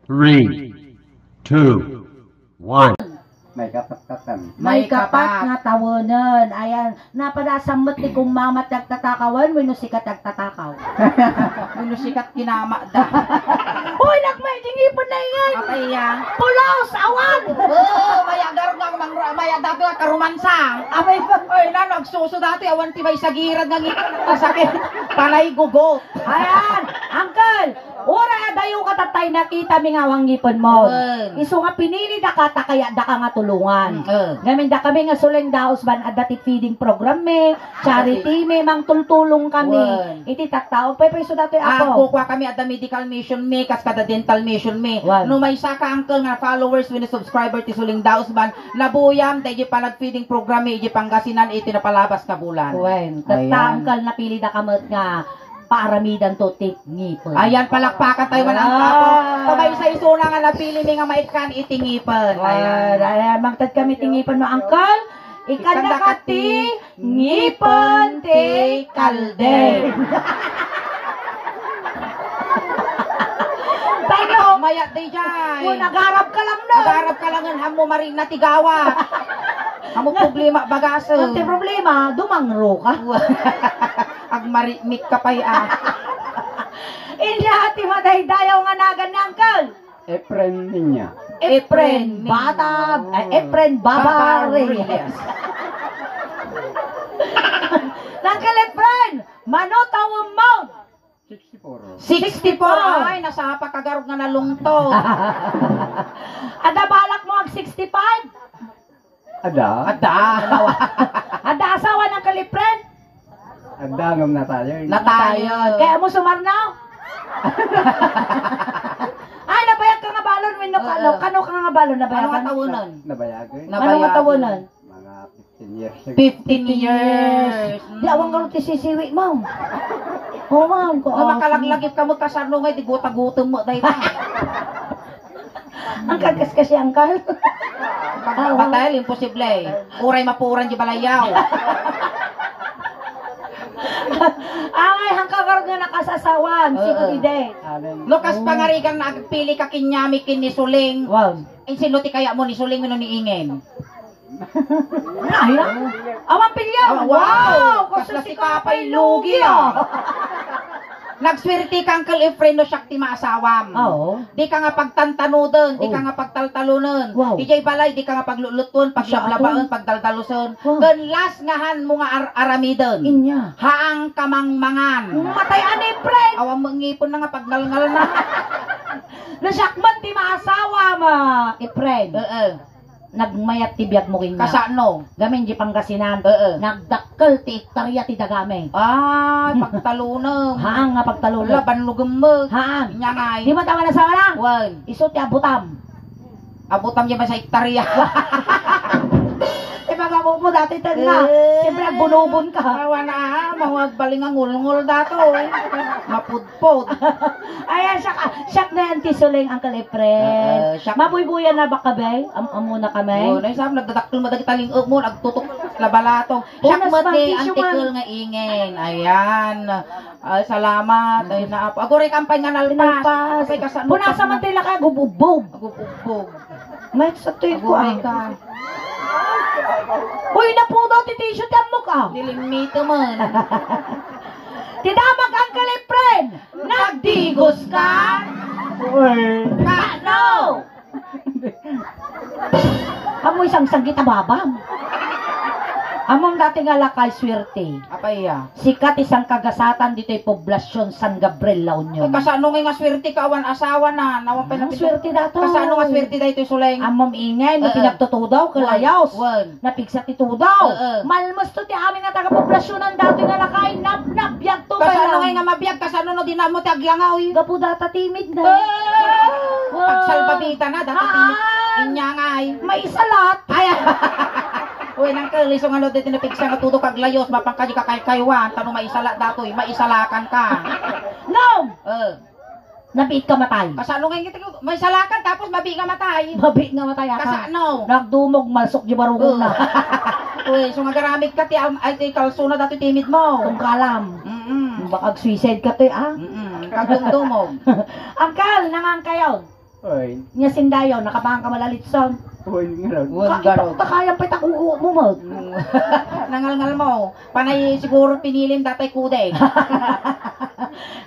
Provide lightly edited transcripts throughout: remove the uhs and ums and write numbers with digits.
3, 2, 1. May kapat-katan. May kapat nga tawonan. Ayan, napadasamot ni kung mamat nagtatakawan, wino sikat nagtatakaw. Wino sikat kinama da. Uy, nagmay dingipon na yan. Apay ya. Pulaos, awan. Maya gargang maya dati nga karumansang. Abay ko. Oy, na nagsuso dati awan ti may sagirad nga sakit. Panay gugot. Ayan, uncle. Ura dayo katatay nakita mi nga wang ngipon mo. Isu nga pinili da kata kaya da ka nga tulungan. Gamin da kami nga suleng daos ban adati feeding program me, charity me, mang tultulong kami. Iti taktao pa iso dati ako. Kukuha kami at the medical mission me, kas kada dental mission me. No may saka uncle nga followers when subscriber ti suling daos ban nabuyam dahil pa nag-feeding program me, iti Pangasinan iti napalabas ka bulan. Wen, tatangkal napili da kamot nga paaramidan to tik ngipon. Ayan, palakpakan tayo man ang ako. Pabay sa isuna nga napili mi nga maitkan iti ngipon. Ayan, magtad kami tingipan mo, uncle. Ikanda ka ti ngipon ti kalde. Tayo, Mayat di jay. nagarap ka lang na. Nagarap ka lang ng hamo maring natigawa. Hamo problema bagaso. Ang problema, dumangro ka. Agmarimik ka pa'y Inya ati madaydayaw nga nagan ni uncle. Efren niya. Efren bata, Efren Babares. Uncle Efren, manotawang mo. 64. 64. Ay, nasa pagkagarog nga nalungto. Ada balak mo ang 65? Ada. Ada asawa ng kalipren? Ada ngam na tayo. Natayon. Kaya mo sumarnaw? Ay, nabayag ka nga balon, wino ka, kano ka nga balon, nabayag Ano ka? nga tawunan? Nabayagan. Ano nga tawonan? Mga 15 years ago. 15 years. Di awang ka ti sisiwi, ma'am. Oo, ma'am. Kung makalaglagip ka mo kasano nga, di guta-gutom mo dahil Ang kagas kasi angkal. Pagbabatay, imposible. Uray mapuran di balayaw. Ay, hangkagar nga nakasasawan. Sino ide? Lukas pangarigan na agpili ka kinyami kinisuling. Wow. Sino ti kaya mo ni suling mo ni ingen? Ay, awang pilya. Wow! Kasi si Kapay Lugi, Nagswerte kang kalifreno siya ti maasawam. Oo. Di ka nga pagtantanudon, di ka nga pagtaltalunon. Wow. Ijay balay, di ka nga pagluluton, paglablabaon, pagdaldaluson. Wow. Ganlas ngahan mo nga aramidon. Inya. Haang kamangmangan. Matay ani, friend. Awang mangipon na nga pagngalngal na. Nasyakman ti maasawa ma. Friend. Nagmayat ti biyag mo kinya. Kasano? Gamin di Pangasinan. Nagdakkel ti iktarya ti dagame. Pagtalunom. Haang nga pagtalulog. Laban lugumog. Haang. Inyangay. Di mo tama na sa wala? Wan. Iso ti abutam. Abutam niya ba sa iktarya? E mga mo dati tan na. Siyempre bunubon ka. Awa na, mawagbaling ang ngul-ngul dato. Mapudpod. Ayan, siyak na yan ti suling ang kalipren. Mabuybuyan na ba kabe? Amuna kami? Oo, naisam, nagdadaktul mo dagitaling mo, nagtutok labalatong. Siyak mo di, antikul nga ingen. Ayan. Ay, salamat. Ay, naapo. Agore kampay nga nalpas. Ay, kasano. Punasa man tila ka, gububog. Agubog. May sa tuyo ko Agore ka. Uy, napudaw ti t-shirt yan mo ka. Nilimito man. Tidamag ang kalipren. Nagdigos ka? Uy. Ano? Amoy isang sagita babam. Among dati nga lakay swerte. Apaya. Sikat isang kagasatan dito'y poblasyon San Gabriel, La Union. Kasano nga swerte ka awan asawa na. Nawan pa na swerte dato. Kasano nga swerte dahi ito suleng. Amom ingay, no pinagtutudaw, kalayos. Napigsa titudaw. Malmos to ti amin nga taga-poblasyonan dati nga lakay, nap-nap, yag to ba Kasano nga mabiyag, kasano no dinamo ti aglangaw. Gapo data timid na. Pagsalbabita na, dati timid. Inyangay. May isalat. Ay, uy, nang kalisong ano dito napigsa nga tudok kag layos, mapangkaji ka kay kaywan, tanong maisala datoy, maisalakan ka. No! Nabiit ka matay. Kasano nga kita, maisalakan tapos mabi nga matay. Mabiit nga matay ka. Kasano? Nagdumog, malsok di barugong na. Uy, so nga garamit ka ti, ay ti kalsuna datoy timid mo. Kung kalam. Bakag suicide ka to, kagdumdumog. Angkal, naman kayo. Uy. Nya sindayo, nakabahang ka malalitson. Uy, ngayon. Wan garot. Takayang pa itakuho mo mo. Nangalngal mo. Panay siguro pinilim datay kude.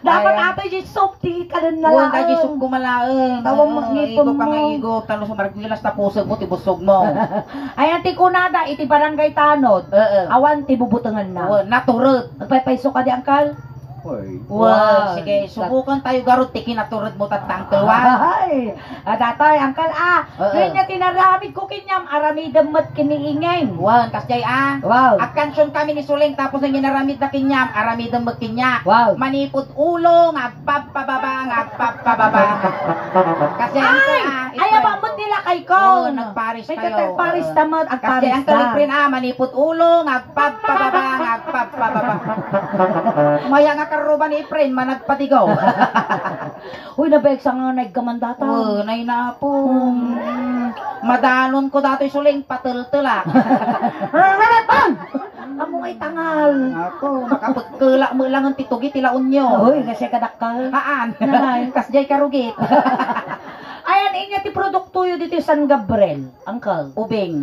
Dapat Ayan. ato yung soap, di ka na Wan nalang. da gisog ko malaeng. Tawang mag-ngipon Igo pa mo. nga igo. Talo sa maragbilas na pusog mo, tibusog mo. Ayan, ti kunada, iti barangay tanod. Awan, ti bubutangan na. Wan, naturod. Magpapaiso ka di, Angkal? Uy. Wow, sige, subukan tayo garot, tiki naturod mo tatangkel, wa. Ay, datay, Angkal, Oo. ngayon niya tinaramid ko kinyam, aramidam mat kiniingay. Wan, kasjay Wow. Akansyon kami ni Suling, tapos ang ginaramid na kinyam, aramidang magkinya. Wow. Manipod ulo, ngagpapababa. Kasi Ay, abamot nila kay ko. Oo, nagparis May kayo. katagparis naman, at Kasi paris ang na. kaliprin manipod ulo, ngagpapababa. Maya nga karuban ni Efren, managpatigaw. Uy, nabegsa nga nagkamandata. Oo, nay na po. Madanon ko dato'y Suling, patultula. Amo ay tangal. Ako, makapagkula mo lang ang titugi, tilaon nyo. Uy, kasi kadakal. Haan, Nanay. kasjay karugit. Ayan, inya ti produkto yun dito sa San Gabriel, Angkal. Ubing,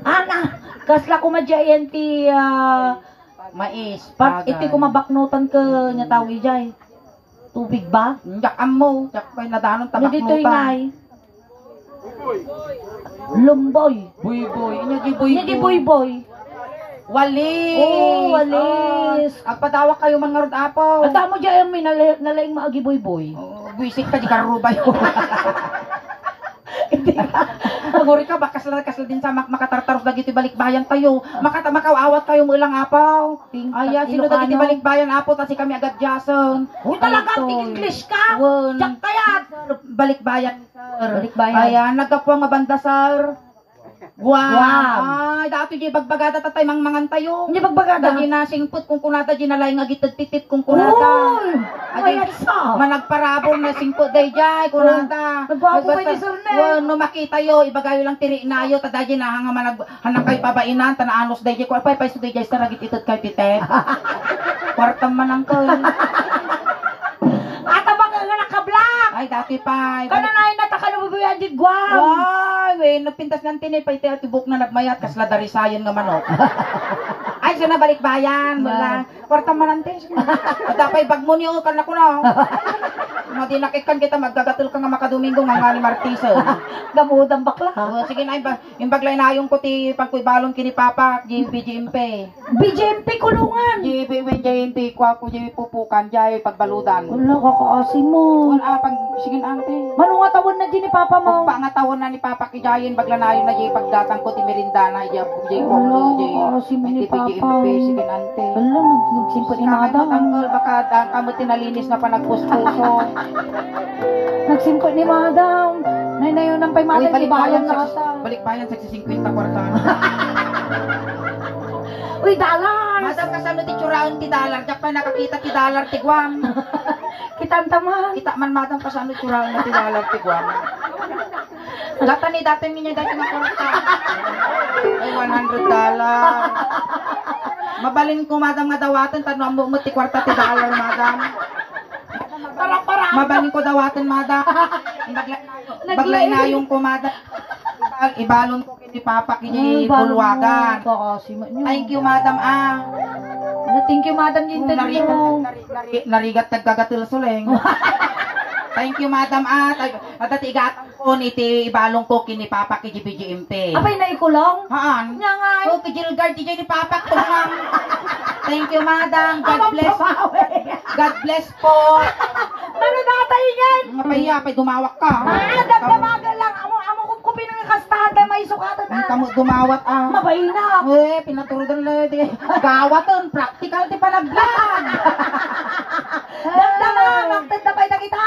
Ana, kasla ko madyayan ti mais, pag iti kumabaknutan ka nya tawi jay. Tubig ba? Jak amo, jak pa'y nadanon Ano tabak dito mo yung pa. ngay? Lumboy. Buy-buy, inya di Nya di boy-boy. Walis. Oh, walis. Agpatawa kayo mga rod apaw. At mo dyan may nalaing maagi boy-boy. Buisik ka di karuba yun. Paguri ka, bakas lang din sa makatartaros lagi ti balikbayan tayo. Makaawat kayo mo ilang apaw. Ayan, sino dagi ti balikbayan apaw, kasi kami agad jason. Uy, talaga, Ay, English ka? Wan. Diyak kaya? Balikbayan, sir. Balikbayan. Ayan, nagkapuang nga banda, sir. Wow. Wow. Ay, dato di bagbagada tatay mangan tayo. Hindi bagbagada. Dagi na singput kung kunata di nalay nga gitad titip kung kunata. Uy! Ay, sa. Managparabol na singput day jay kunata. Nagbago pa ni Sir Nel. Bueno, makita yo ibagayo lang tiri nayo tadaji na hanga manag hanang kay babainan tanaanos day jay ko pay pay day jay sa ragit itod kay titep. Kwartam man ang kol. Ata bang nga nakablock? Ay dati pa. Kananay na takalubuyan di guam. Ay, we, napintas ng tinay, pa iti atibok na nagmayat, kasla darisayon nga manok. Ay, siya na balik bayan, wala. Kwarta manante. Dapay bag mo niyo, kan ako na. Madinakikan kita, maggagatol ka nga makadomingo nga nga ni Martisa. Gamudang bakla. Sige na, imbaglay na yung kuti, pagkuibalon kini Papa, JMP. BJMP kulungan. JMP, ko ako, JMP pupukan, jay pagbaludan. Wala kakaasi mo. Wala, sige na, ante. Manong nga tawon na din ni Papa mo. Pangatawon na ni Papa Kijayin, baglanayon na jay pagdatang ko ti Merindana, jay Ponglo, jay Kakaasi mo ni Papa. sige nante. Wala, nagsimpot ni Madam. Tanggal, baka kamo tinalinis na panagpuspuso. Nagsimpot ni Madam. Nay na yun ang pay Madam. Ibayan na ata. Balikbayan sa 50 kwartaan. Uy, dollars. Madam, kasano ti tsuraon ti dollar, jak pa nakakita ti dollar ti Guam. Kitantaman. Kita man madam, kasano tsuraon na ti dollar ti Guam. Data ni dati niya dati nga kwarta. Ay, $100. Mabalin ko madam nga dawatan, tanong mo ti kwarta ti dollar madam. Para. Mabalin ko dawatan madam. Baglay na yung kumada. Ibalon ko kini Papa kini bulwagan. Kakaasi mo niyo. Thank you madam Thank you, Madam Jinta niyo. Narigat nagkagatil suleng. Thank you madam at igatang ko iti ibalong ko kini Papa kini BGMP. Apay na ikulong? Haan? Nga nga. Oh, kijilgard DJ ni Papa tungang. Thank you madam. God bless. God bless po. Ano natay yan? Mapaya, pa'y dumawak ka. Dagdamaga lang. Amo kung kupin ng kastahan tayo may sukatan Kamu dumawat Mabay na. Pinaturudan lang di. Gawaton, practical di panaglag. Dagdaman, magtagdabay na kita.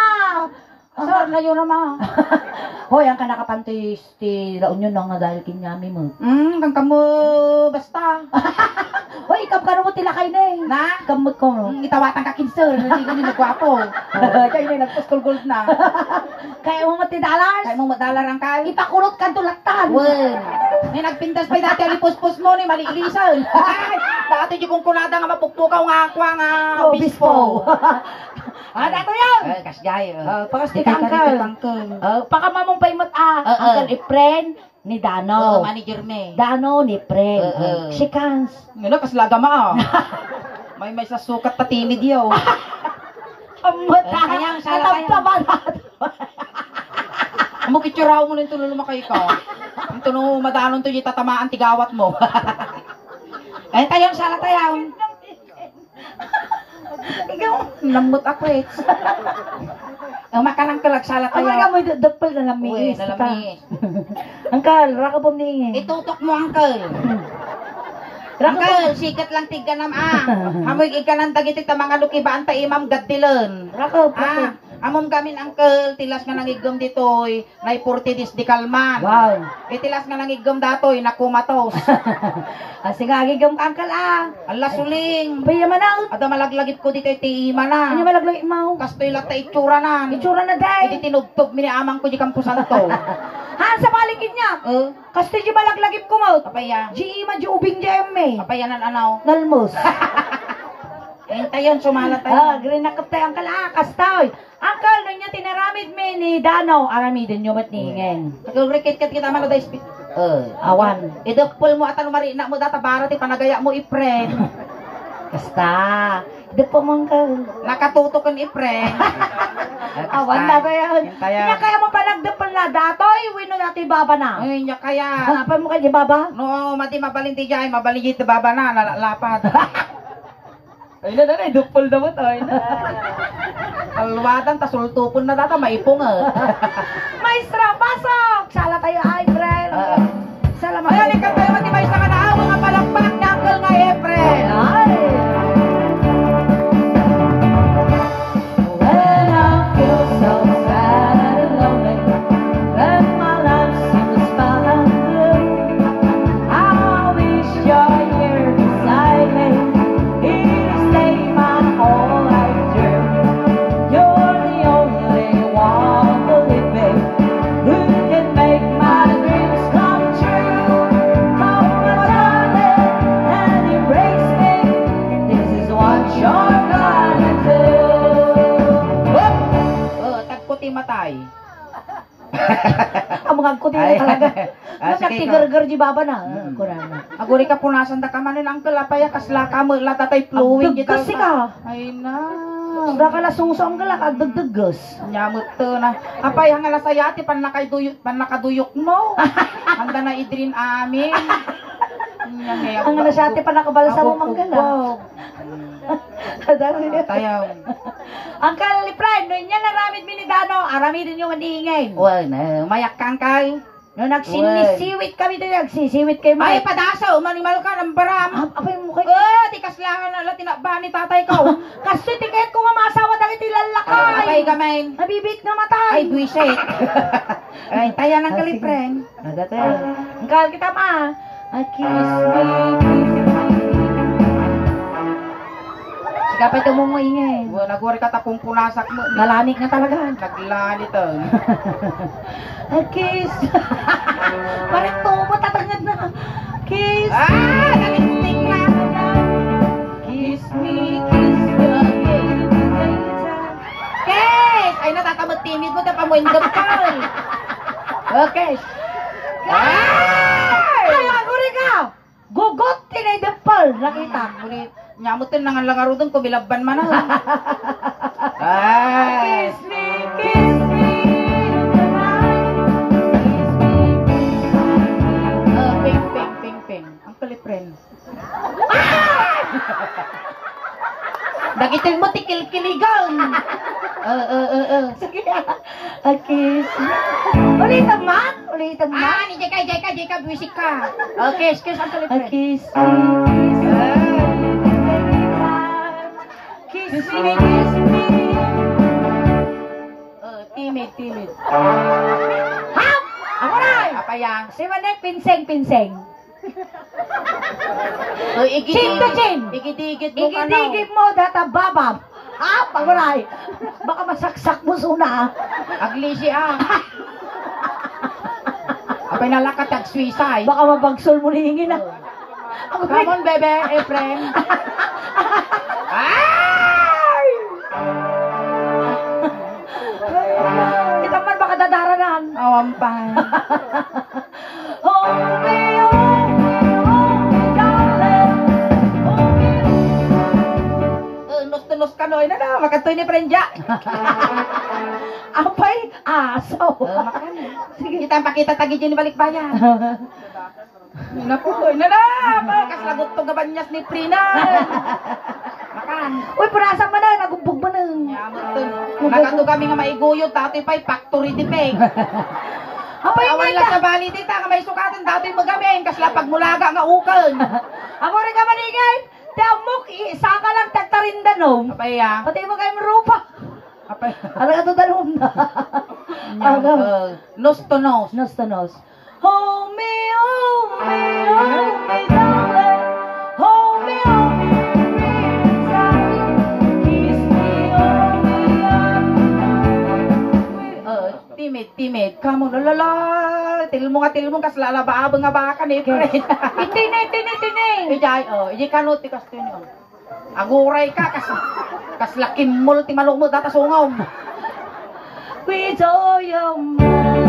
Sir, na yun naman. Hoy, ang kanakapantis ti laon yun nga dahil kinyami mo. Kang kamu, basta. Hoy, ikam ka mo tilakay na eh. Na? Kamot ko no. Itawatan ka kinser, hindi ka nagwapo. Kaya na nagpuskol gold na. Kaya mo matidalas. Kaya mo madalar ang kay. Ipakulot ka tulaktan. Wen. May nagpintas pa dati alipuspos mo ni maliilisan. Ay, dati di kong kunada nga mapukpukaw nga ako nga Obispo. Dato yun! Kasgay. Pakasti ka, Uncle. Pakamamong paimot Uncle Efren ni Dano. Manager me. Dano ni Efren. Si Kans. Ano, kaslaga ma may sa sukat na timid yaw. Amot kaya ang sala Atang kaya. pabanat. Amo kitsuraw mo nung tulo lumakay ka. Ang tuno madanon to yung tatamaan tigawat mo. Ay tayong sala tayong. Ikaw, lamot ako eh. Ang makanang kalag sala Ang tayo. mga mo dapal na lamiis. Nalamis. Uncle, raka po ni. Itutok mo, uncle. Uncle, sikat lang tigka nam Hamoy ika ng tagitik ta mga lukibaan ta imam gaddilen. Raka po. Amom gamin uncle, tilas nga nangigom ditoy, nay 40 dis di kalman. Wow. Tilas nga nangigom datoy, nakumatos. Sige, agigam ka, Uncle Ala suling. Paya manaw. Ada malaglagip ko ditoy ti ima na. Ano malagloy mo? Kastoy lang ta itsura na. Itsura na day. Hindi tinugtog mini amang ko di kampusan to. Ha, sa balikin niya. Kasto di malaglagip ko mo. Papaya. Di ima di ubing di eme. Papaya nan anaw. Nalmos. Tayon sumala tayo. Green na kaptay, Uncle kastoy. Uncle, nung niya tinaramid me ni Dano, aramidin nyo ba't ningin? Nagurikit kita man na days. Awan. Idokpol mo at ano marina mo data bara ti panagaya mo ipren. Kasta. Ito po mo, Uncle. Nakatutok ang ipren. Awan na ba yan? Kaya. Kaya kaya mo pa nagdapal na datoy, wino natin baba na. Ay, nya kaya. Apa mo kaya baba? No, mati mabalinti jay, mabalinti ti baba na lalapad. Ay na, dupol na mo tayo na. Alwadan ta sultupon na data maipong Maestra, pasok! Sala tayo, ay, Fred. Salamat. Ay, alikan tayo mati may isa ka na mga palakpak ni Uncle nga Efren. Ay. When I feel so sad and lonely, when my life seems far and blue, I wish you're here beside me. Here to stay my whole life through. You're the only one believing who can make my dreams come true. Come on, darling, and embrace me. This is what you're gonna do. Tagputi matay. Ang mga kuti na talaga. Nagtigar-gar di baba na. Kurang. Aguri ka punasan da ka manin Uncle apaya kasla ka mo latatay fluid Agdaggas ka. Ay na. Sudah ka na suso ang galak, agdagdagas. Nyamot to na. Apay hanga na sayati pan nakaduyok mo. Handa na idrin amin. Ang nasyate pa nakabalasa mo manggala. Tayaw. Uncle Efren, no niya naramid mi ni Dano, aramidin yung maningin. Well, na mayak kang kay. No nagsisiwit kami doon, nagsisiwit kay Ay Mike. padasaw manimal ka ng baram. Apa yung mukha? Di kaslangan na tinakba ni tatay ko. Kasi tiket ko nga masawa dahil tilalakay. Apay gamen. Nabibit na matay. Ay buisit. Ay tayan ng kalipren. Uncle kita ma. Kiss me, kiss me. Kapag ito mo mo ingay. Nagwari ka tapong punasak mo. Nalanik na talaga. Naglani to. Kiss. Parang tubo tatangad na. Kiss. Nalistik na. Kiss me, kiss me, baby. Kes! Ay natatamad timid mo tapos mo indap ka. Okay. Ay, aguri ka. Gugot tinay dempal. Nakita. Ngunit nyamutin nang langaro doon kumilaban man na. Ay. Kiss me, kiss me. Ping, ping, ping, ping. Ang kalipren. Dagitin mo tikil-kiligan. Sige. Kiss me. Ulitan man. Ulitan man. Ni Jeka, buwisik ka. Okay, kiss ang kalipren. Kiss me, kiss me. Kiss me, kiss me. Timid. Hap! Ako na! Apayang. Si Manek, pinseng. Chin to chin. Igidikit mo ka na. Igidikit mo, data babab. Hap! Ako na! Baka masaksak mo suna. Aglisi Apay nalakat ang suicide. Baka mabagsol mo hingin na. Come on, bebe, friend. Ay! Pampay. Hold me, darling. Hold me. Nus-tunus ka noy na makatoy ni Prenja. Apay, aso. Makan. Sige, kita pakita tagi dyan ni Balikbayan. Naputoy na kaslagot to gabanyas ni Prina. Makan. Uy, parasa man na, nagumbog man na. Nagato kami nga maiguyod, dati pa'y factory di peg. Apay, Awan ngay lang ka. sa bali dita, nga may sukatan, dati magamin, kasla pagmulaga nga ukan. Ako rin ka maningay. Tiamok, isa ka lang tagtarinda no. Apay ya. Pati mo kayo marupa. Apay. Alaga to dalawang na. Aga. Nose to nose. Nos to nos. Hold me, darling. Hold me, kiss me, Timid. Kamu, lalala. Tilmo kasla labaabang nga baka ni Fred. Itini. Ijay, ijay kanot, tikas to yun. Aguray ka, kaslakim mul, timalong mo, datasungom. With all your mind.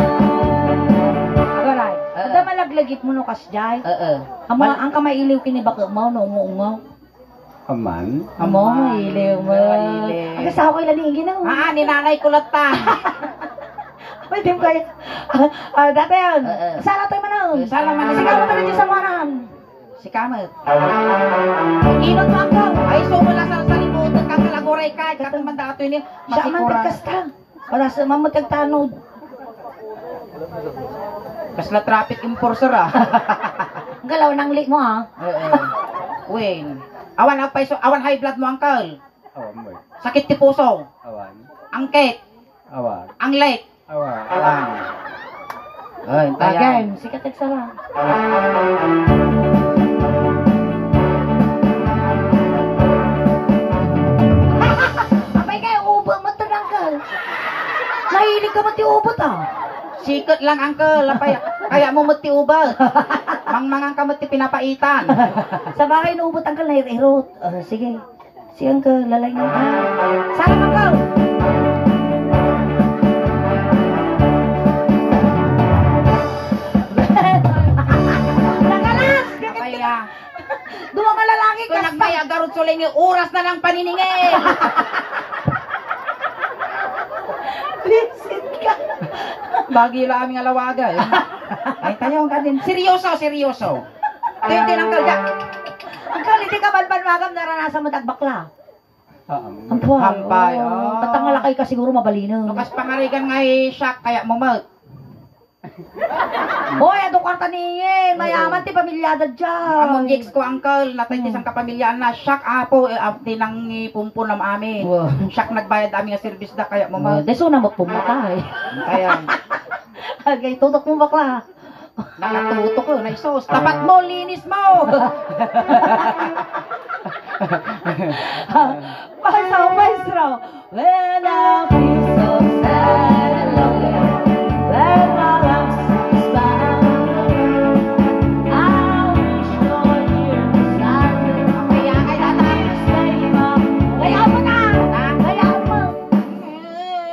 Agaray. Ada malaglagit mo no kasjay. Ang kamay iliw kini baka mo no ungaw. Aman. Amo iliw mo. Iliw. Ang kasaw kay lanigi na. Ni nanay kulatan. Pwede mo kayo. Dati yan. Sala tayo manon. Sala man. Sigaw mo tayo sa manan. Si Kamet. Inot mo ang gaw. Ay, so wala sa salimutan kang kalaguray ka. Katang mandato yun Siya man masikura. kasta. Para sa mamatag tanod. Kasla traffic enforcer ah. Ang galaw ng lit mo ha. Wing. Awan high blood mo, uncle. Awan mo. Sakit ti puso. Awan. Angket. Awan. Ang late. Awan. Ay, Again. Sikat nagsara. Abay kayo, ubo mo ito nanggal. Mahilig ka mo ti ubot ah. Sikot lang, uncle. Kaya mo mati ubal. Mangmangang ka mati pinapaitan. Sa bahay na ubot angkal na irot. Sige. Si angkal, lalay nga. Salam angkal. Nagalas! Kaya, Duwa nga lalaki kung ka nagmaya garot suling oras na ng paniningil. Visit ka. Bagi lang aming alawaga eh. Ay, tayo ka din. Seryoso. Tintin ang kalda. Angkal, hindi ka banban-magam naranasan mo tagbakla. Ampay. Ampay, Tatangalakay ka siguro mabalino. Lukas pangarigan nga shock kaya mumag. Hoy, adong karta ningin. Mayaman ti pamilyada dyan. Among gigs ko, uncle, natay isang kapamilyaan na shock apo, abdi nang ipumpo nam amin. Wow. Shock nagbayad amin nga service da kaya mumag. Deso na magpumatay. Kaya, Agay, tutok mo bakla. nakatutok ko, na isos. Tapat mo, linis mo! Maestro. When I feel so sad and lonely, when my life seems bad, I wish you're here beside me. Kaya kay tatang. Kaya mo na! Kaya mo!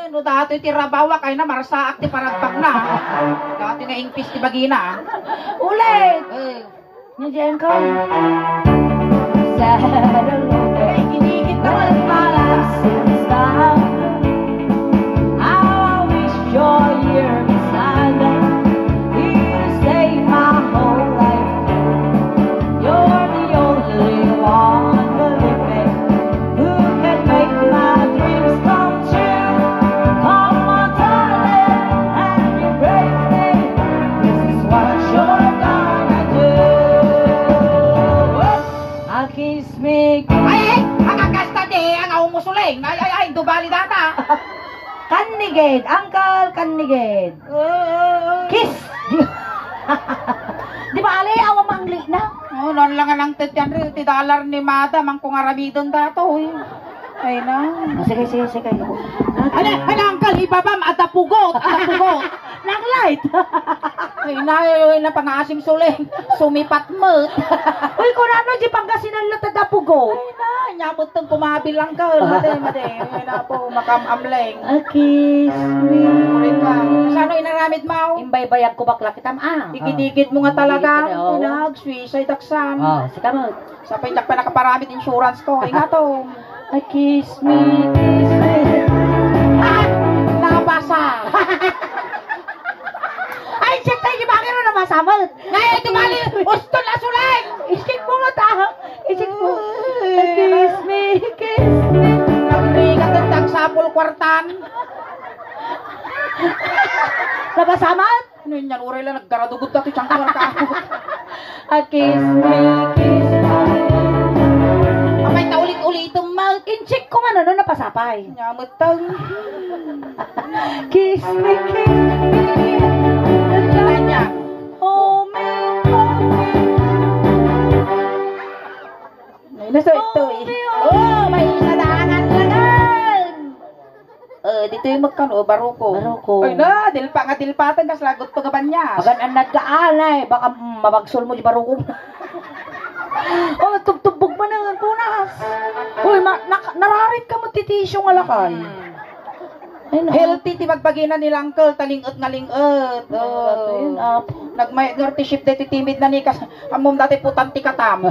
No dati ti rabawa kay na marasaak ti paragpak na. Dati na ingpis ti bagina. Ulit! Nandiyan ka. Sad and lonely. Ginigit When my life seems bad, I wish you're here beside me. Here to save my whole life. You're the only one, believe me, who can make my dreams come true. Come on, darling, and embrace me. This is what you're gonna do. I'll kiss me. Ay! Mga kasta di! Ang umusuling! Ay! Dubali data! Kanigid, Uncle Kanigid. Kiss! Di ba ali, awa mangli na? Oh, non lang ang tetyan rin. Ti dollar ni Mada. Mang kung aramidon dato eh. Ay na. Sige. Ala, uncle, ibabam! Atapugot! Nang light. Ay, na pangasim suling. Sumipat mo. Uy, kung ano, di Pangasinan latad na pugo. Ay na, nyamot tong kumabil lang ka. Made. Ay na po, makamamleng. A kiss me. Ulit ka. Sano inaramid mo? Imbay-bayag ko bakla kitam Dikit-dikit mo nga talaga. Dikit-dikit, oo. Nag-suicide daksan. Si Kamot. Sa pinyak pa nakaparamit insurance ko. Ay nga to. A kiss me, kiss me. Nabasa. Ay, check tayo, bakit na masamot? Ngayon, ito mali. Ustol na suling. Isik mo nga ta. Isik mo. A kiss me, kiss me. Nagrigat ang tagsapol kwartan. Nabasamot? Ano yun yan? Uray lang, naggaradugot na ito. Tiyang kwarta ako. A kiss me, kiss me. Amay na ulit-ulit itong mouth. In-check ko nga no, napasapay. Nyamot tang. Kiss me, kiss me. Kanya. Oh, me, oh, me. Nasa ito eh. Oh, may inadahanan lagan. Dito yung magkano, baruko. Baruko. Ay na, dilpatan kas lagot to gaban niya. Agan ang nagkaanay, baka mabagsol mo di baruko. Oh, tubtubog mo na ang punas. Uy, nararit ka mo titisyo nga lakay. Ay, na. Healthy ti magpagina ni Uncle, talingot nga lingot. Ayun, apo. Nagmay ship dito timid na ni kas amom dati putanti katam.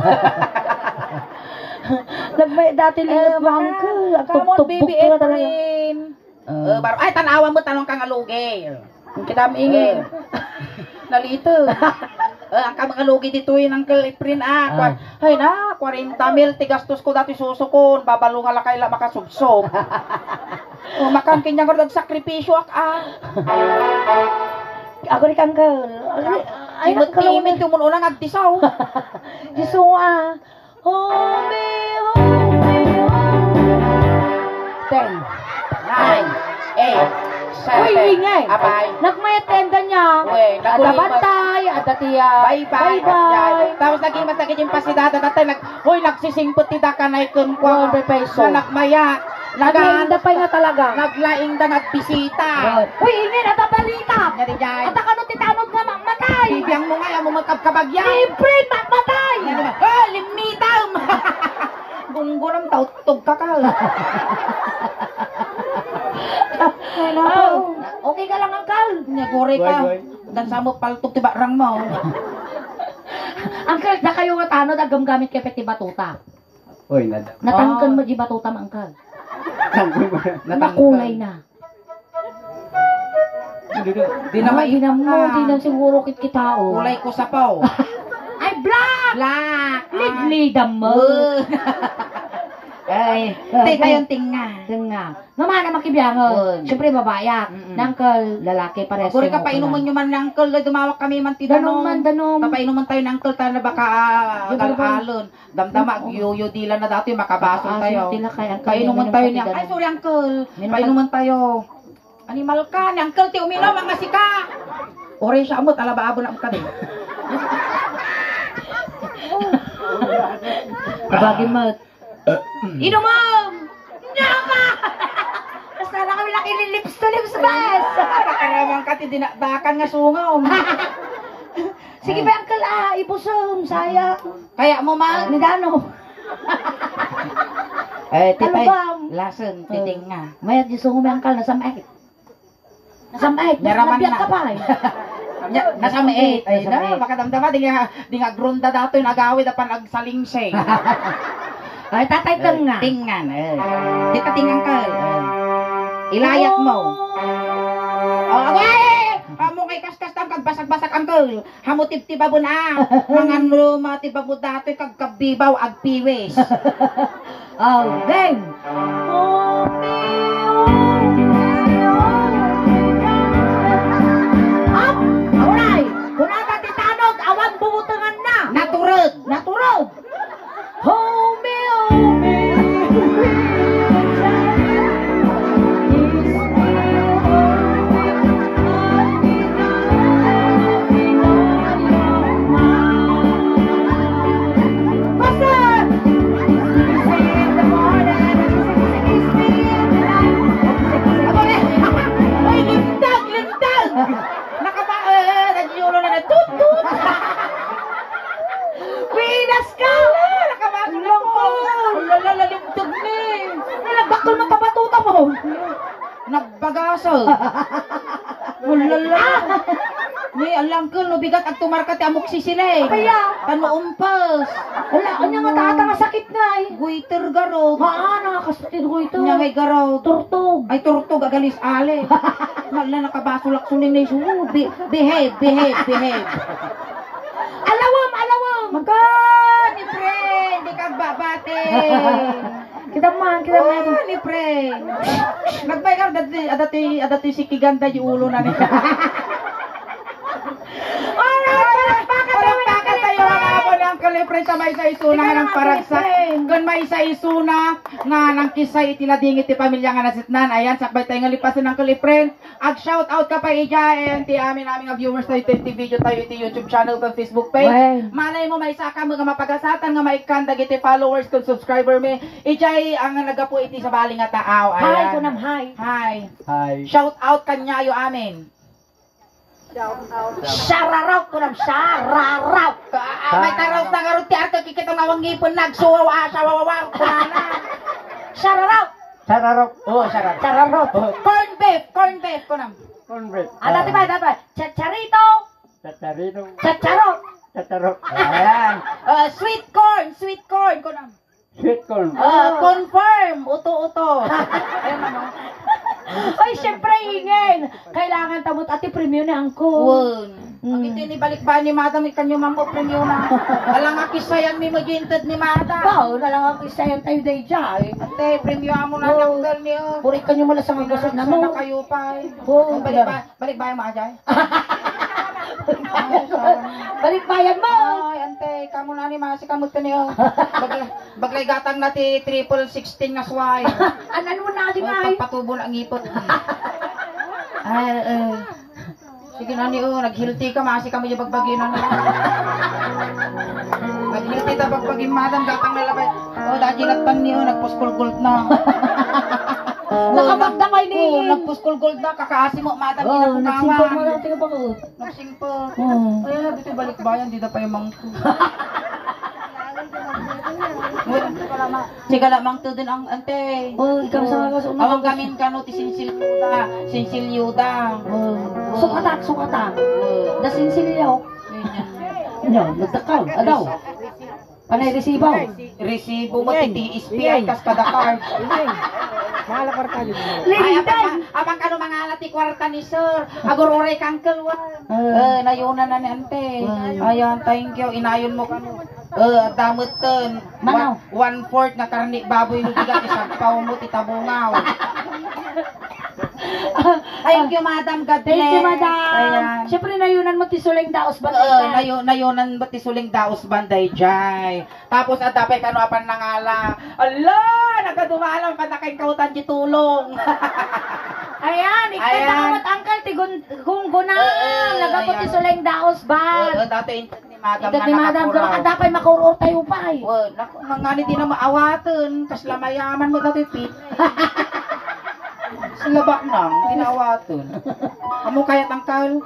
Nagmay dati lingot bang ka. Ang Come on, tubtubog baby ka talaga. Efren. Ay, tanawa mo tanong kang alugi. Ang kita ingin. Nalito. Ang kamang alugi dito yun, Uncle Efren. Ay na, 40 mil, tigastos ko dati susukon. Babalungan lang kaila makasubsob. Makan kanya ko nagsakripisyo Ako rin kang girl. Ay, magkalimit yung muna nagtisaw. Gusto mo Oh, me, oh, me, oh. 10, 9, 8, 7. Uy, ingay. Abay. Nagmayatenda niya. Uy, Adabantay, adatiya. Bye-bye. Tapos naging masagin pasidada dati. Uy, nagsisimpot tida ka na ikon ko. 100 peso. Nagmaya. Naglaing pa nga talaga. Naglaing da nagbisita. Uy, ingay, natabalita. Ngari jay. At ako titanod nga mamatay. Bibiyang mo nga, mo magkabkabagyan. Libre, mamatay. Limitam. Gungguram tautog ka ka. Okay ka lang, Uncle. Nyagore ka. Dan sa mo paltog tiba rang mo. Uncle, na kayo nga tanod, agam gamit kay Peti Batuta. Uy, nada. Natangkan mo di Batuta, Uncle. Nakulay na. Di na mainam mo, di na siguro kitao. Kulay ko sa paw. Ay, black! Black. Lidlidam mo. Ay, di tayong tinga. Tinga. Mama na makibiyangon. Siyempre, babayak. Nangkel, lalaki pares. Kuri ka painuman nyo man ng uncle, dumawak kami man Danom man, danom. Papainuman tayo ng uncle, tayo na baka galhalon. Damdama, yuyo dila na dati, makabasol tayo. Painuman tayo niya. Ay, sorry uncle. Painuman tayo. Animal ka, ni uncle, ti uminom, ang masika. Ore siya amot, alabaabo na ka din. Kabagin mo. Inomam! Nyama! Basta na kami laki lips to lips, bes! Karamang ka, ti dinadakan nga sungaw. Sige ba, Uncle, ibusom, sayang. Kaya mo man. Nidano. Tipay, Alabam. lason, titing nga. Mayat gusto mo, Uncle, nasamait. Nasamait, Naraman nabiyak na. ka pa eh. Nasa may 8. Ay, Nasa may na, baka damdama, di nga grunda dato yung agawid apan nagsalingsay. Ay, tatay kang nga. Tingan, di ka tingan ka. Ilayat mo. Oh, agay! Amo kay kaskas tang kagbasag-basag uncle. Hamo tibtiba mo na. Mangan ruma tiba mo dato kag kabibaw ag piwis. Oh, game! Oh, up! Alright! Kung ang tatitanog, awang bumutangan na! Naturod. Naturog! Hold me, hold me. Basta! so. Mulala. Ni alam ko no bigat ag tumarka ti amok si sila eh. Kaya. Kano umpas. Wala, kanya nga tata nga sakit na eh. Guiter garod. Nakakasatid ko ito. Nya may garod. Turtog. Ay turtog agalis ale. Mala nakabasulak suling na isu. Behave. Alawam. Magkan ni pre, di ka babate. Kita man. Ni pre. Nagbay ka adati si Kiganda yung ulo na niya. Pre sa may sa isuna nga ng paragsak. Gun may sa isuna nga ng kisay itiladingit ti pamilya nga nasitnan. Ayan, sakbay tayo nga lipasin ng kalipren. Ag shout out ka pa ijayan ti amin nga viewers tayo iti video tayo iti YouTube channel kung Facebook page. Malay mo may saka mga mapagasatan nga maikandag iti followers kung subscriber me. Ijay ang nagapo iti sa bali nga tao. Hi, Ayan. kunam hi. Hi. Shout out kanya yo amin. Sararaw kunam sararaw. May taraw sa garot ti arka kikita nawang ngipon nagsuwaw asawawaw kunana. Sararaw. Sararok. Oh, sarap. Sararaw. Corn beef kunam. Convert. Dati ba? Chacharito. Tatarino. Chacharot. Tatarok. Ayan. Sweet corn kunam. Sweet corn. Confirm. Uto. Ayan ano. Ay, syempre ingin. Kailangan tamot ati premium ni angko. Won. Ang ito ni balik ba ni madam ikanyo mampo premium na. Alang akisayan mi maginted ni madam. Bao, na lang ako isayan tayo day jay. Ate, premium mo na ng girl niyo. Burik ka nyo mula sa mga gasot na mo. Na kayo pa. Oo, Balik ba yung maajay? Balik bayan mo. Ay, ante, kamo na ni masi kamot ka niyo. Baglay gatang na ti 16 nga sway. Anan mo na di ay. Pagpatubo na ang ipot. Sige na niyo, naghilti ka, masi kamo yung bagbagin na. Naghilti ta bagbagin madam, gatang nalabay. Dahil nagpan niyo, nagpuskol gold na. Nakabagda kay ni. Nagpuskol gold na, kakaasi mo, madam, Nagsimpag mo inapukawan. lang tingnan pa ko. Nagsingpag. Oo. Ay, dito balik bayan, dito pa yung mangto. Sige lamang to din ang ante. Ikaw sa mga gasot na. Awang gamin ka no, ti sinsilyuda. Sukata. Dasin silyaw. No, nagtakaw. Adaw. Panay resibaw. Resibo mo, titi SPI, kas kada card. Lindan. Abang kano mga alati kwarta ni sir. Agurore kang kalwa. Nayunan na ni ante. Ayan, thank you. Inayon mo kano. Damot ton. Manaw. 1/4 na karni baboy no bigat isang paw mo titabungaw. Thank you, Madam. God bless. Thank you, madam. Ayan. Siyempre nayunan mo tisuling daos ba? Nayunan ba't isuling daos banday jay. Tapos at tapay kano apan nangala. Ala, nagadumalang pa na kay kautan di tulong. Ayan, ikatakamot angkal kung gunang nagapot ayan. isuling daos ba? Dati intat ni Madam Ito ni madam, kung kadapay makuror tayo pa eh. Nangani di na maawatan. Kas lamayaman mo dati pit. Sila ba nang tinawatan? Amo kaya tangkal?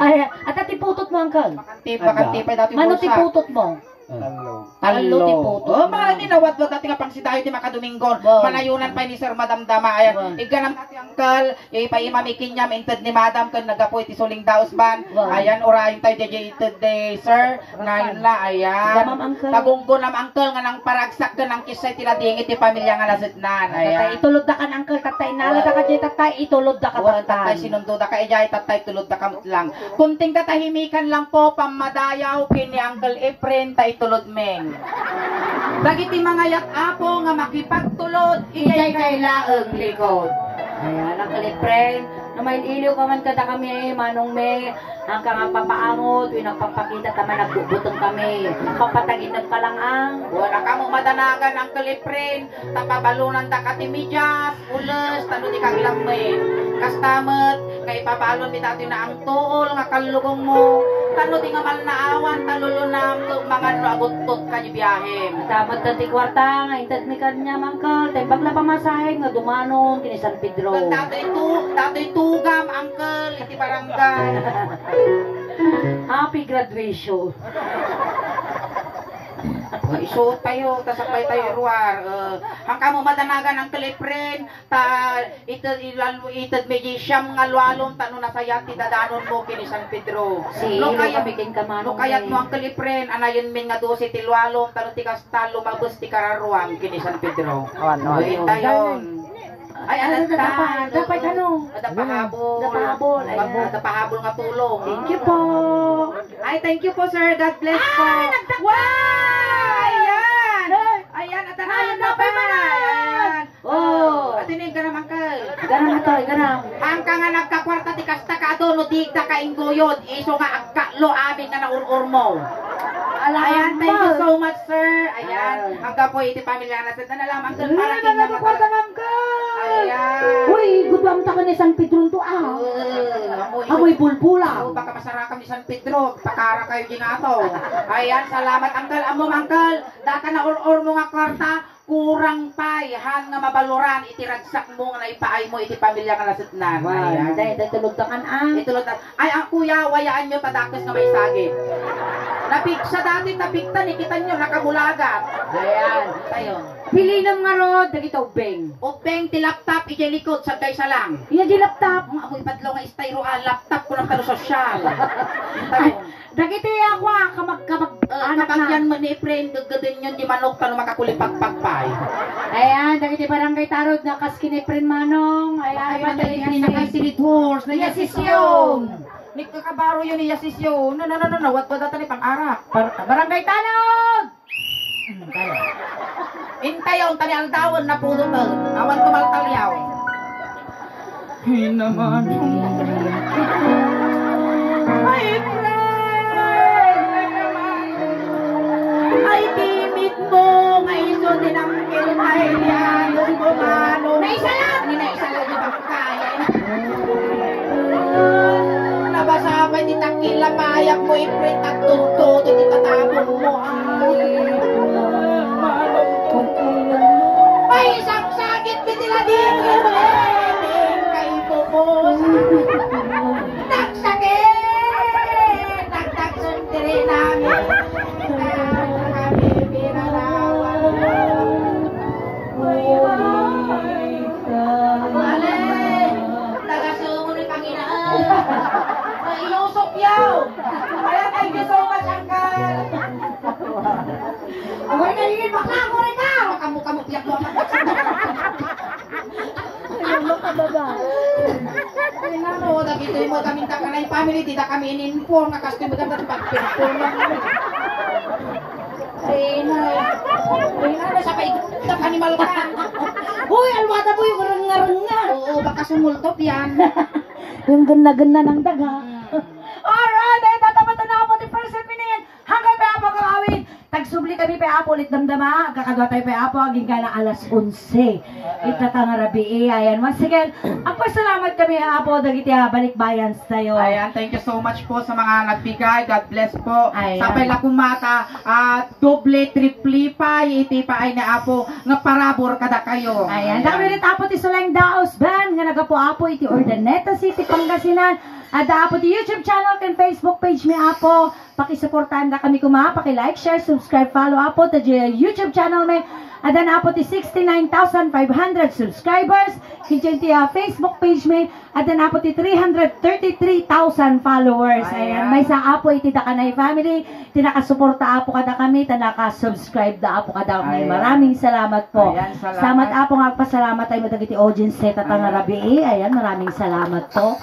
Ay, at tiputot mo angkal. Bakanti pa dati Mano bulsa. tiputot mo? Hello. Talo tiputot. Mga ninawat-wat dati nga pang si tayo di makadominggon. Wow. Manayunan pa ni Sir Madam Dama. Ayan. Wow. Iganam dati angkal. Yung ipaimamikin niya. Minted ni Madam. Kan nagapoy ti suling daos ban. Wow. Ayan. Urayin tayo dedicated day Sir. Ngayon la. Ayan. Gamam angkal. Tagunggo nam angkal nga nang paragsak ka ng kisay tila dingit ti pamilya nga nasitnan. Tatay, Ayan. itulod da ka ng angkal, tatay, nalada ka dyan, tatay, itulod da ka Tatay, tatay. sinundo da ka ijay, tatay, tulod da kamot lang. Kunting katahimikan lang po, pamadayaw, kini Uncle Efren, tay tulod meng. Dagiti mga yat-apo nga makipagtulod, iyay kay laeng likod. Ayan, ang kalipren, na may iliw ka man kada kami, manong me, ang kang papaangot, nagpapakita taman nagbubutong kami, papatagin nagpalangang. Wala ka mo madanagan ang kalipren, tapabalunan da katimidyas, ules, tano di kang lamin. Kastamet, nga ipabalon di dati na ang tuol, nga kalugong mo, tano di nga malnaawan, talulunam, mga nagutot ka di biyahe. Dapat dati kwarta, nga intad mi kanya mangkal, tay bagla pamasahe, nga dumanon, kini San Pedro. Dato'y tugam, uncle, iti barangay. Happy graduation. Isuot tayo, tasakbay tayo ruar. Hangka mo madanagan ang kalipren, itad medyo siyam nga lualom, tano nasayat, tidadanon mo kini San Pedro. Silo kami king kamanong. Kayat mo ang kalipren, anayon min nga 12 ti lualom, tano ti kasta lumabos ti kararuam kini San Pedro. Tayon. Ay, dapat ano? Dapahabol. Dapahabol, nga tulong. Thank you po. Ay, thank you po, sir. God bless po. Wow! Ayan! Ayan, at anayan na pa. Ayan. Oh. At inig ka naman, Kal. Ganang ito, ganang. Ang ka nga nagkakwarta, ti kasta ka doon, no digda ka inggoyod. Iso nga agkalo amin nga naurur mo. Ayan, thank you so much, sir. Ayan, hanggang po iti pamilya na sa lamang doon para tingnan Ayan. Uy, gudwang ta ka ni San Pedro to Amoy bulbula. Baka masara kami San Pedro, pakara kayo ginato. Ayan, salamat, Uncle. Amo, Uncle, data na or mo nga kwarta, kurang pay, han nga mabaluran, itiragsak mo nga naipaay mo, iti pamilya ka nasitnan. Ayan. Dahil tulog ta kan Itulot na. Ay, ang kuya, wayaan nyo, tadakos nga may sagit. Napiksa dati, napiktan, ikita nyo, nakamulagat. Ayan, tayo. Pili ng nga rod, dagito ubeng. Upeng, ti laptop, ikilikot, sagay sa lang. Iya di laptop. Ang amoy padlaw nga istayro, laptop ko ng talo sosyal. Ay, dagito ako kamag anak Kapag na. yan man ni friend, gagadin yun, di manok, tano makakulipagpagpay. Ayan, dagiti barangay tarod na kaskin ni Prin Manong. Ayan, Ay, madali nga naka-street horse, na yasisyon. Nagkakabaro yun ni yasisyon. No, wat data ni pang-arak. Barangay tanod! Intayaw, tani aldawon na pulo to. Awan tumaltalyaw. Hinaman. Ay, ay, timid mo. Ngayon din ang kilay yan. Yung bumano. Naisalat! Naisalat yung pagkain. Nabasabay di takila payak mo iprit at tuto. Di tatapon mo. Ay, saksakit bitila din. Kay pupos. Nagsakit. Nagtagsundiri namin. Kami pinalawan. Mali. Nagasungo ni Panginoon. Ilusok yaw. Kaya thank you so much, Uncle. Amoy ka yun, bakla ko rin ka! Kamu piyak mo. Ano ka baba? Ay nano, dagito mo kami takanay family, tidak kami in-inform nga kasto mo dapat pag-inform kami. Ay na sa paigtap animal ka. Uy, alwada po yung renga-renga. Oo, baka sumultop yan. Yung ganda-ganda ng daga. Alright, ay tatamatan na ako the first minute. Hanggang pa ako kakawin. Tagsubli kami pa apo ulit damdama. Kakadwa tayo pa apo. Aging ka na alas 11. Itatangarabi. Ayan. Once again, ang pasalamat kami apo. Dagiti balikbayan tayo. Ayan, thank you so much po sa mga nagbigay. God bless po. Ayan. Sapay lakumata at doble, triple pa. Iti pa ay na apo. Nga parabor kada kayo. Ayan. Dami ulit apo ti Suleng Daos Band. Nga nagapo apo iti Ordaneta City, Pangasinan. At apo ti YouTube channel kan Facebook page mi apo. Pakisuportahan na kami kuma. Paki-like, share, subscribe, follow apo ta YouTube channel mi. At dan apo ti 69,500 subscribers. Kitchen ti Facebook page mi. At dan apo ti 333,000 followers. Ayan. May sa apo iti da kanay family. Tinakasuporta apo kada kami. Tinaka-subscribe da apo kada kami. Ayan. Maraming salamat po. Ayan, salamat. Salamat apo nga pasalamat tayo madagiti audience sa tatangarabi. Ayan, maraming salamat po.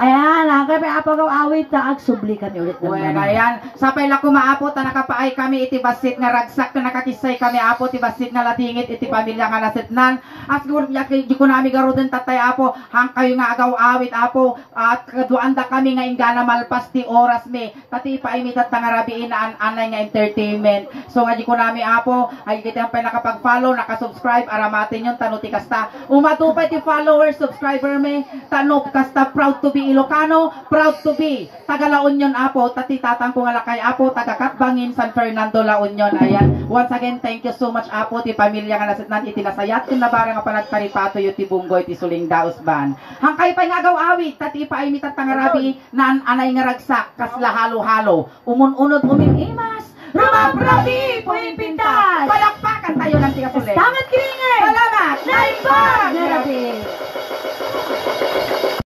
Ayan, kami apo gaw awit na agsubli kami ulit ng Well, ayan. Sapay la kumaapot na nakapaay kami iti basit nga ragsak na nakakisay kami apo ti basit nga latingit iti pamilya nga nasitnan. At di ko nami garudan tatay apo hang kayo nga agaw awit apo at kaduanda kami nga ingana malpas ti oras mi. Pati paimit at tangarabiin na anay nga entertainment. So nga di ko nami apo ay kita pa nakapag-follow, nakasubscribe aramatin yung tanuti kasta. Umatupay ti followers, subscriber mi. Tanop kasta proud to be Ilocano, proud to be taga La Union apo, tati tatang ko nga lakay apo, taga Katbangin, San Fernando, La Union. Ayan. Once again, thank you so much apo, ti pamilya nga nasitnan, iti nasayat, tinabara nga panagparipato, yu ti bunggoy, ti Suling Daos Band. Hangkay pa nga gaw awit, tati pa ay mitang tangarabi, na anay nga ragsak, kasla halo-halo. Umununod umimimas, Rumabrami, pumipintas. Palakpakan tayo ng tiga sulit. Tangan kilingin.